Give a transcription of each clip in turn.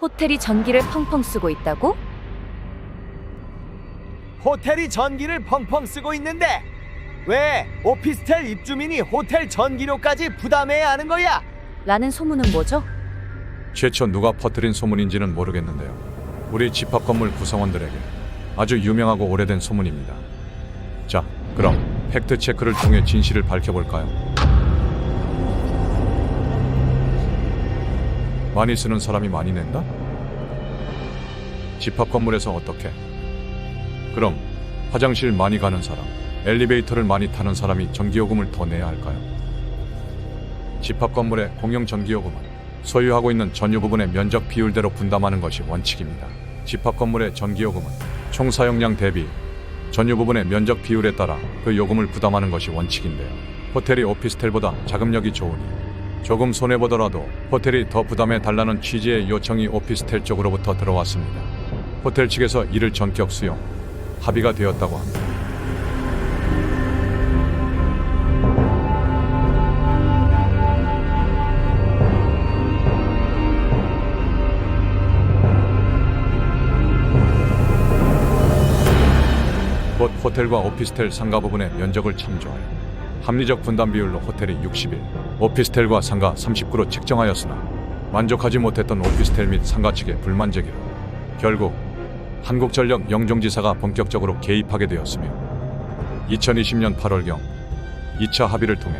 호텔이 전기를 펑펑 쓰고 있다고? 호텔이 전기를 펑펑 쓰고 있는데 왜 오피스텔 입주민이 호텔 전기료까지 부담해야 하는 거야? 라는 소문은 뭐죠? 최초 누가 퍼뜨린 소문인지는 모르겠는데요. 우리 집합 건물 구성원들에게 아주 유명하고 오래된 소문입니다. 자, 그럼 팩트 체크를 통해 진실을 밝혀볼까요? 많이 쓰는 사람이 많이 낸다? 집합 건물에서 어떻게? 그럼 화장실 많이 가는 사람, 엘리베이터를 많이 타는 사람이 전기요금을 더 내야 할까요? 집합 건물의 공용 전기요금은 소유하고 있는 전유 부분의 면적 비율대로 분담하는 것이 원칙입니다. 집합 건물의 전기요금은 총 사용량 대비 전유 부분의 면적 비율에 따라 그 요금을 부담하는 것이 원칙인데요. 호텔이 오피스텔보다 자금력이 좋으니 조금 손해보더라도 호텔이 더 부담해 달라는 취지의 요청이 오피스텔 쪽으로부터 들어왔습니다. 호텔 측에서 이를 전격 수용, 합의가 되었다고 합니다. 곧 호텔과 오피스텔 상가 부분의 면적을 참조하여 합리적 분담 비율로 호텔이 61, 오피스텔과 상가 39로 책정하였으나 만족하지 못했던 오피스텔 및 상가 측의 불만 제기로 결국 한국전력 영종지사가 본격적으로 개입하게 되었으며 2020년 8월경 2차 합의를 통해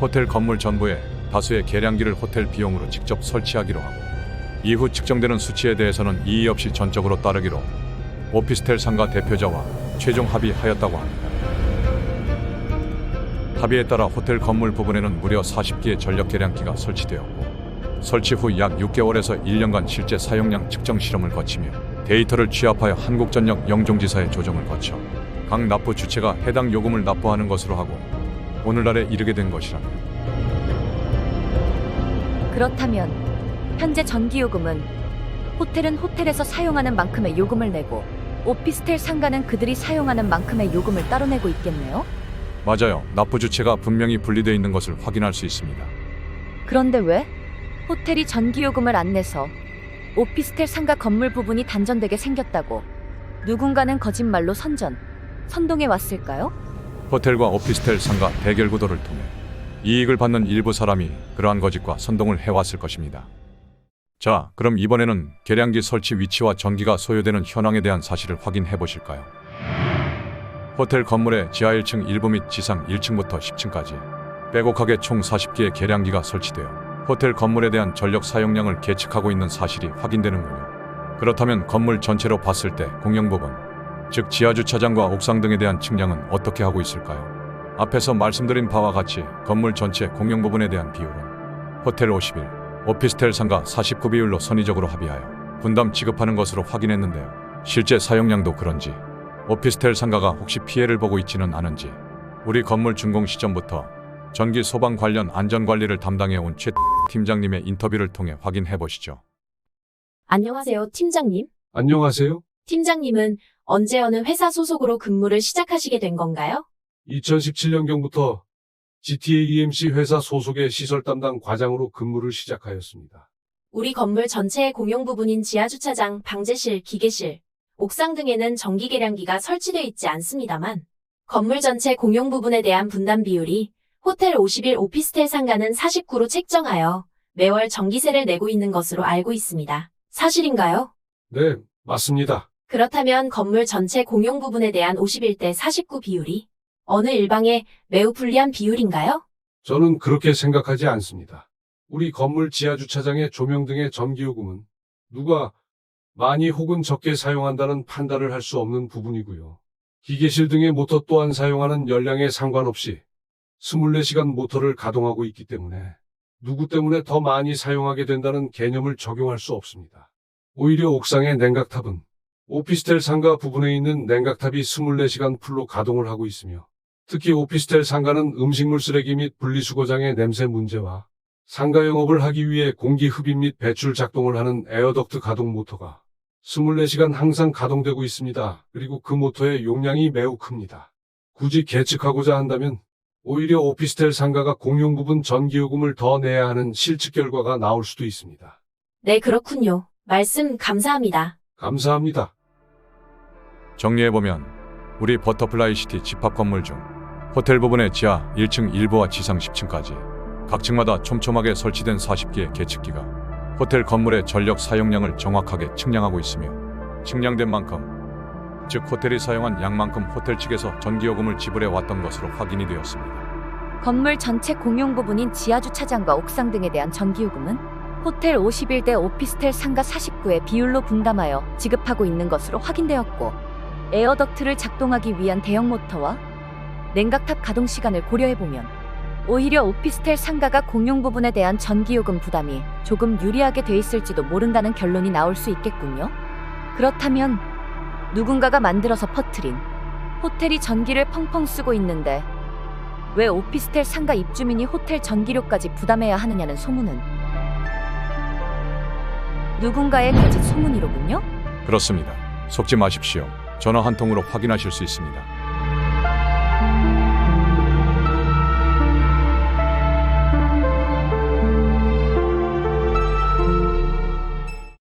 호텔 건물 전부에 다수의 계량기를 호텔 비용으로 직접 설치하기로 하고 이후 측정되는 수치에 대해서는 이의 없이 전적으로 따르기로 오피스텔 상가 대표자와 최종 합의하였다고 합니다. 합의에 따라 호텔 건물 부분에는 무려 40기의 전력 계량기가 설치되었고 설치 후 약 6개월에서 1년간 실제 사용량 측정 실험을 거치며 데이터를 취합하여 한국전력 영종지사의 조정을 거쳐 각 납부 주체가 해당 요금을 납부하는 것으로 하고 오늘날에 이르게 된 것이라며. 그렇다면 현재 전기요금은 호텔은 호텔에서 사용하는 만큼의 요금을 내고 오피스텔 상가는 그들이 사용하는 만큼의 요금을 따로 내고 있겠네요? 맞아요. 납부 주체가 분명히 분리되어 있는 것을 확인할 수 있습니다. 그런데 왜? 호텔이 전기요금을 안 내서 오피스텔 상가 건물 부분이 단전되게 생겼다고 누군가는 거짓말로 선동해 왔을까요? 호텔과 오피스텔 상가 대결 구도를 통해 이익을 받는 일부 사람이 그러한 거짓과 선동을 해왔을 것입니다. 자, 그럼 이번에는 계량기 설치 위치와 전기가 소요되는 현황에 대한 사실을 확인해 보실까요? 호텔 건물의 지하 1층 일부 및 지상 1층부터 10층까지 빼곡하게 총 40기의 계량기가 설치되어 호텔 건물에 대한 전력 사용량을 계측하고 있는 사실이 확인되는군요. 그렇다면 건물 전체로 봤을 때 공용 부분, 즉 지하주차장과 옥상 등에 대한 측량은 어떻게 하고 있을까요? 앞에서 말씀드린 바와 같이 건물 전체 공용 부분에 대한 비율은 호텔 51, 오피스텔 상가 49 비율로 선의적으로 합의하여 분담 지급하는 것으로 확인했는데요. 실제 사용량도 그런지 오피스텔 상가가 혹시 피해를 보고 있지는 않은지 우리 건물 준공 시점부터 전기 소방 관련 안전관리를 담당해온 최 팀장님의 인터뷰를 통해 확인해 보시죠. 안녕하세요, 팀장님. 안녕하세요. 팀장님은 언제 어느 회사 소속으로 근무를 시작하시게 된 건가요? 2017년경부터 GTA EMC 회사 소속의 시설 담당 과장으로 근무를 시작하였습니다. 우리 건물 전체의 공용 부분인 지하주차장, 방제실, 기계실, 옥상 등에는 전기 계량기가 설치되어 있지 않습니다만 건물 전체 공용 부분에 대한 분담 비율이 호텔 51, 오피스텔 상가는 49로 책정하여 매월 전기세를 내고 있는 것으로 알고 있습니다. 사실인가요? 네, 맞습니다. 그렇다면 건물 전체 공용 부분에 대한 51대 49 비율이 어느 일방에 매우 불리한 비율인가요? 저는 그렇게 생각하지 않습니다. 우리 건물 지하주차장의 조명 등의 전기요금은 누가 많이 혹은 적게 사용한다는 판단을 할 수 없는 부분이고요. 기계실 등의 모터 또한 사용하는 열량에 상관없이 24시간 모터를 가동하고 있기 때문에 누구 때문에 더 많이 사용하게 된다는 개념을 적용할 수 없습니다. 오히려 옥상의 냉각탑은 오피스텔 상가 부분에 있는 냉각탑이 24시간 풀로 가동을 하고 있으며 특히 오피스텔 상가는 음식물 쓰레기 및 분리수거장의 냄새 문제와 상가 영업을 하기 위해 공기 흡입 및 배출 작동을 하는 에어덕트 가동 모터가 24시간 항상 가동되고 있습니다. 그리고 그 모터의 용량이 매우 큽니다. 굳이 계측하고자 한다면 오히려 오피스텔 상가가 공용 부분 전기요금을 더 내야 하는 실측 결과가 나올 수도 있습니다. 네, 그렇군요. 말씀 감사합니다. 감사합니다. 정리해보면 우리 버터플라이 시티 집합 건물 중 호텔 부분의 지하 1층 일부와 지상 10층까지 각 층마다 촘촘하게 설치된 40개의 계측기가 호텔 건물의 전력 사용량을 정확하게 측량하고 있으며 측량된 만큼, 즉 호텔이 사용한 양만큼 호텔 측에서 전기요금을 지불해 왔던 것으로 확인이 되었습니다. 건물 전체 공용 부분인 지하 주차장과 옥상 등에 대한 전기요금은 호텔 51대 오피스텔 상가 49의 비율로 분담하여 지급하고 있는 것으로 확인되었고, 에어덕트를 작동하기 위한 대형 모터와 냉각탑 가동 시간을 고려해보면 오히려 오피스텔 상가가 공용 부분에 대한 전기요금 부담이 조금 유리하게 돼 있을지도 모른다는 결론이 나올 수 있겠군요. 그렇다면 누군가가 만들어서 퍼뜨린 호텔이 전기를 펑펑 쓰고 있는데 왜 오피스텔 상가 입주민이 호텔 전기료까지 부담해야 하느냐는 소문은 누군가의 거짓 소문이로군요. 그렇습니다. 속지 마십시오. 전화 한 통으로 확인하실 수 있습니다.